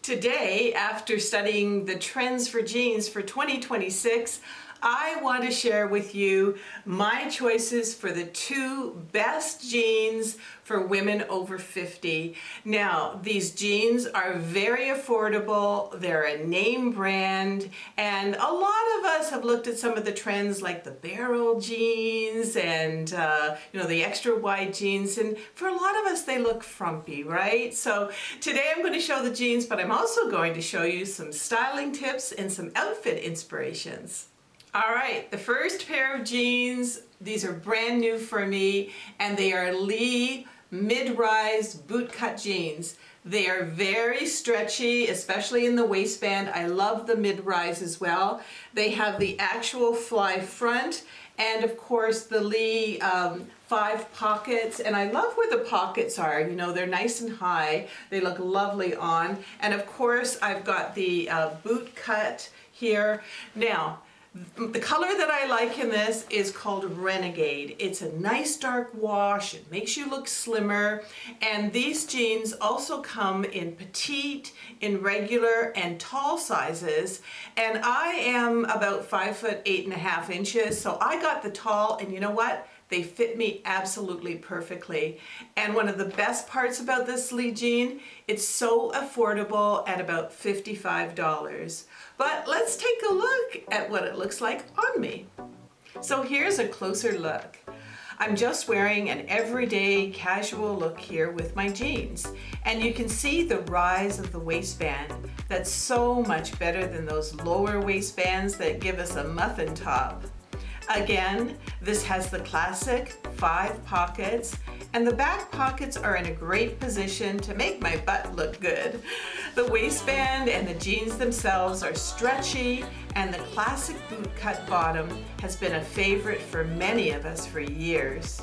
Today, after studying the trends for jeans for 2026, I want to share with you my choices for the 2 best jeans for women over 50. Now, these jeans are very affordable, they're a name brand, and a lot of us have looked at some of the trends like the barrel jeans and the extra wide jeans, and for a lot of us they look frumpy, right? So today I'm going to show the jeans, but I'm also going to show you some styling tips and some outfit inspirations. All right, the first pair of jeans, these are brand new for me, and they are Lee mid-rise bootcut jeans. They are very stretchy, especially in the waistband. I love the mid-rise as well. They have the actual fly front and of course the Lee 5 pockets, and I love where the pockets are. You know, they're nice and high. They look lovely on. And of course I've got the boot cut here. Now, the color that I like in this is called Renegade. It's a nice dark wash, it makes you look slimmer, and these jeans also come in petite, in regular, and tall sizes, and I am about 5 foot 8.5 inches, so I got the tall, and you know what? They fit me absolutely perfectly. And one of the best parts about this Lee jean, it's so affordable at about $55. But let's take a look at what it looks like on me. So here's a closer look. I'm just wearing an everyday casual look here with my jeans. And you can see the rise of the waistband. That's so much better than those lower waistbands that give us a muffin top. Again, this has the classic 5 pockets, and the back pockets are in a great position to make my butt look good. The waistband and the jeans themselves are stretchy, and the classic bootcut bottom has been a favorite for many of us for years.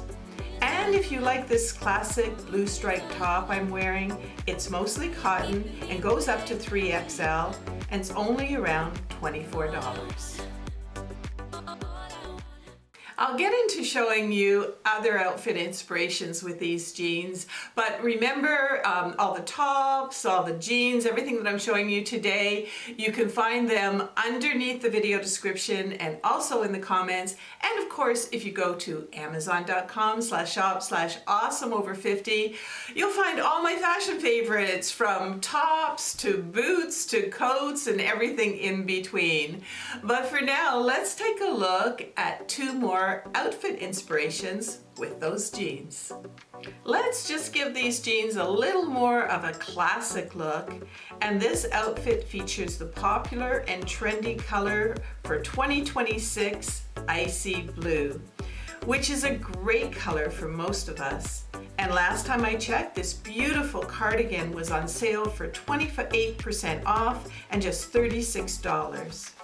And if you like this classic blue striped top I'm wearing, it's mostly cotton and goes up to 3XL, and it's only around $24. I'll get into showing you other outfit inspirations with these jeans, but remember all the tops, all the jeans, everything that I'm showing you today, you can find them underneath the video description and also in the comments. And of course, if you go to amazon.com/shop/awesomeover50, you'll find all my fashion favorites, from tops to boots to coats and everything in between. But for now, let's take a look at 2 more outfit inspirations with those jeans. Let's just give these jeans a little more of a classic look, and this outfit features the popular and trendy color for 2026, icy blue, which is a great color for most of us. And last time I checked, this beautiful cardigan was on sale for 28% off and just $36.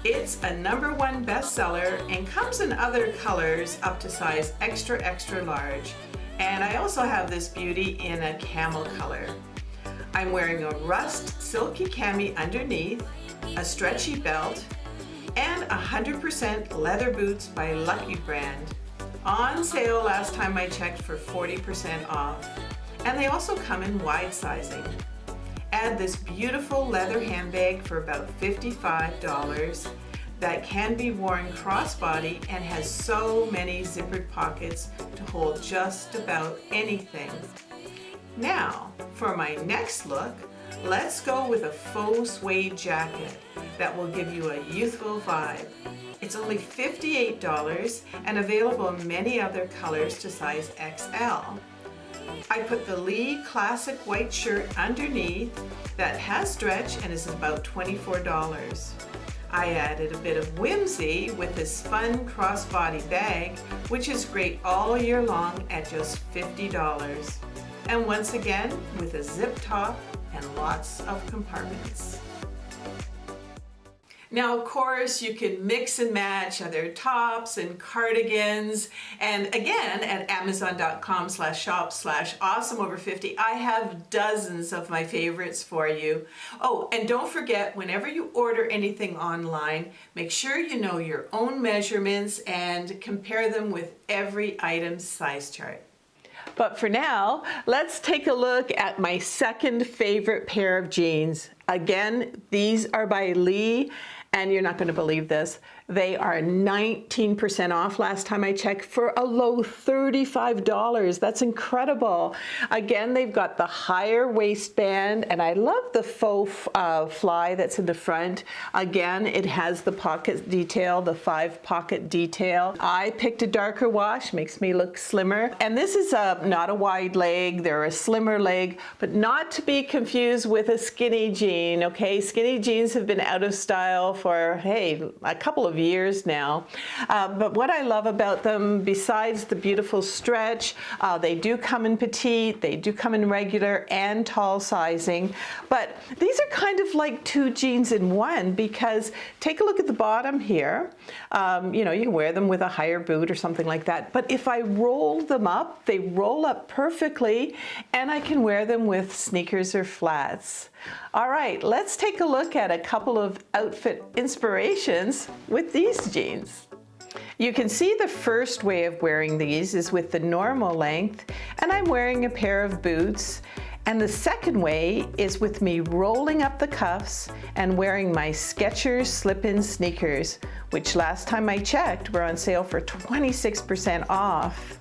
It's a #1 bestseller and comes in other colors up to size extra, extra large. And I also have this beauty in a camel color. I'm wearing a rust silky cami underneath, a stretchy belt, and 100% leather boots by Lucky Brand. On sale last time I checked for 40% off. And they also come in wide sizing. Add this beautiful leather handbag for about $55 that can be worn crossbody and has so many zippered pockets to hold just about anything. Now, for my next look, let's go with a faux suede jacket that will give you a youthful vibe. It's only $58 and available in many other colors to size XL. I put the Lee classic white shirt underneath that has stretch and is about $24. I added a bit of whimsy with this fun crossbody bag, which is great all year long at just $50. And once again, with a zip top and lots of compartments. Now, of course, you can mix and match other tops and cardigans. And again, at amazon.com/shop/awesomeover50, I have dozens of my favorites for you. Oh, and don't forget, whenever you order anything online, make sure you know your own measurements and compare them with every item's size chart. But for now, let's take a look at my second favorite pair of jeans. Again, these are by Lee, and you're not going to believe this. They are 19% off last time I checked for a low $35. That's incredible. Again, they've got the higher waistband, and I love the faux fly that's in the front. Again, it has the pocket detail, the 5-pocket detail. I picked a darker wash, makes me look slimmer. And this is not a wide leg, they're a slimmer leg, but not to be confused with a skinny jean, okay? Skinny jeans have been out of style for, hey, a couple of years now. But what I love about them, besides the beautiful stretch, they do come in petite, they do come in regular and tall sizing. But these are kind of like two jeans in one, because take a look at the bottom here. You know, you can wear them with a higher boot or something like that. But if I roll them up, they roll up perfectly, and I can wear them with sneakers or flats. All right, let's take a look at a couple of outfit inspirations with these jeans. You can see the first way of wearing these is with the normal length, and I'm wearing a pair of boots. And the second way is with me rolling up the cuffs and wearing my Skechers slip-in sneakers, which last time I checked were on sale for 26% off.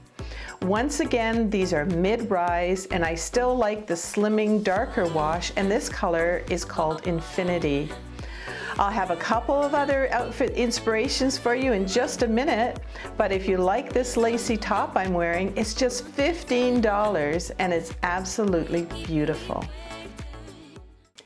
Once again, these are mid-rise, and I still like the slimming darker wash, and this color is called Infinity. I'll have a couple of other outfit inspirations for you in just a minute, but if you like this lacy top I'm wearing, it's just $15, and it's absolutely beautiful.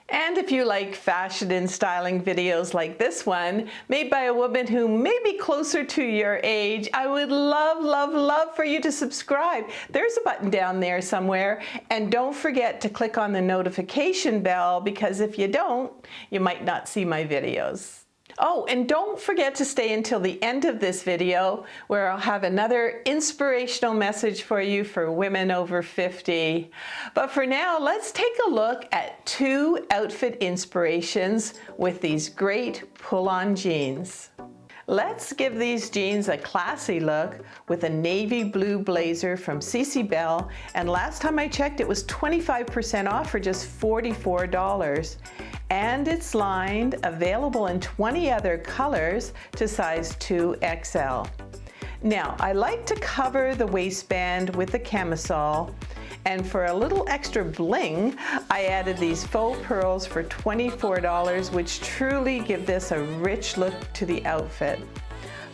And if you like fashion and styling videos like this one, made by a woman who may be closer to your age, I would love, love, love for you to subscribe. There's a button down there somewhere, and don't forget to click on the notification bell, because if you don't, you might not see my videos. Oh, and don't forget to stay until the end of this video, where I'll have another inspirational message for you for women over 50. But for now, let's take a look at two outfit inspirations with these great pull-on jeans. Let's give these jeans a classy look with a navy blue blazer from CC Bell, and last time I checked it was 25% off for just $44. And it's lined, available in 20 other colors to size 2XL. Now, I like to cover the waistband with the camisole, and for a little extra bling, I added these faux pearls for $24, which truly give this a rich look to the outfit.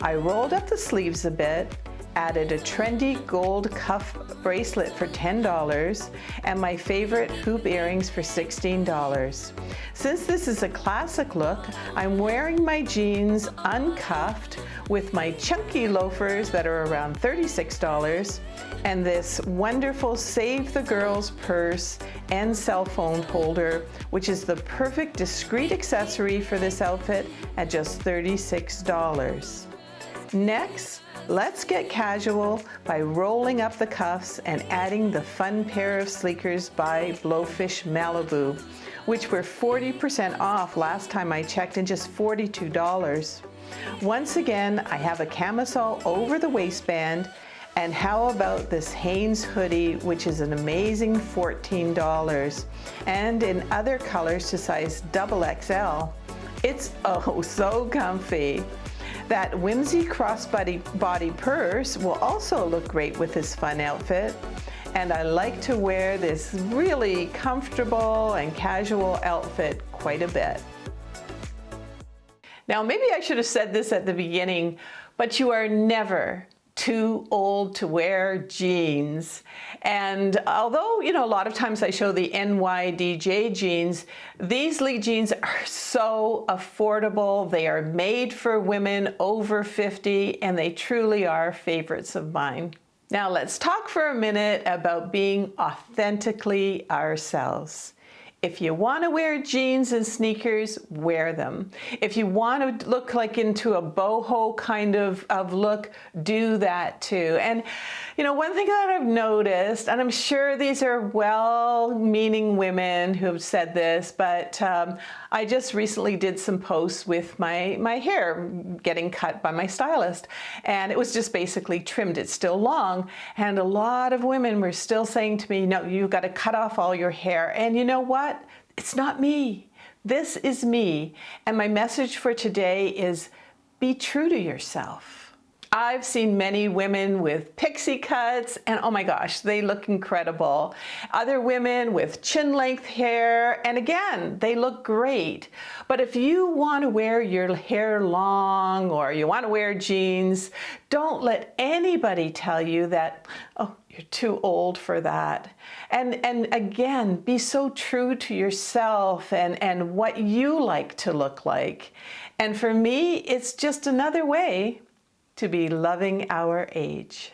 I rolled up the sleeves a bit, added a trendy gold cuff bracelet for $10, and my favorite hoop earrings for $16. Since this is a classic look, I'm wearing my jeans uncuffed with my chunky loafers that are around $36, and this wonderful Save the Girls purse and cell phone holder, which is the perfect discreet accessory for this outfit at just $36. Next, let's get casual by rolling up the cuffs and adding the fun pair of sneakers by Blowfish Malibu, which were 40% off last time I checked, and just $42. Once again, I have a camisole over the waistband, and how about this Hanes hoodie, which is an amazing $14, and in other colors to size XXL. It's oh so comfy. That whimsy crossbody purse will also look great with this fun outfit. And I like to wear this really comfortable and casual outfit quite a bit. Now, maybe I should have said this at the beginning, but you are never too old to wear jeans. And although, you know, a lot of times I show the NYDJ jeans, these Lee jeans are so affordable. They are made for women over 50, and they truly are favorites of mine. Now let's talk for a minute about being authentically ourselves. If you want to wear jeans and sneakers, wear them. If you want to look like into a boho kind of look, do that too. And you know, one thing that I've noticed, and I'm sure these are well-meaning women who have said this, but I just recently did some posts with my hair getting cut by my stylist, and it was just basically trimmed. It's still long, and a lot of women were still saying to me, no, you've got to cut off all your hair. And you know what? It's not me. This is me. And my message for today is be true to yourself. I've seen many women with pixie cuts, and oh my gosh, they look incredible. Other women with chin-length hair, and again, they look great. But if you want to wear your hair long or you want to wear jeans, don't let anybody tell you that, oh, you're too old for that. And again, be so true to yourself and what you like to look like. And for me, it's just another way to be loving our age.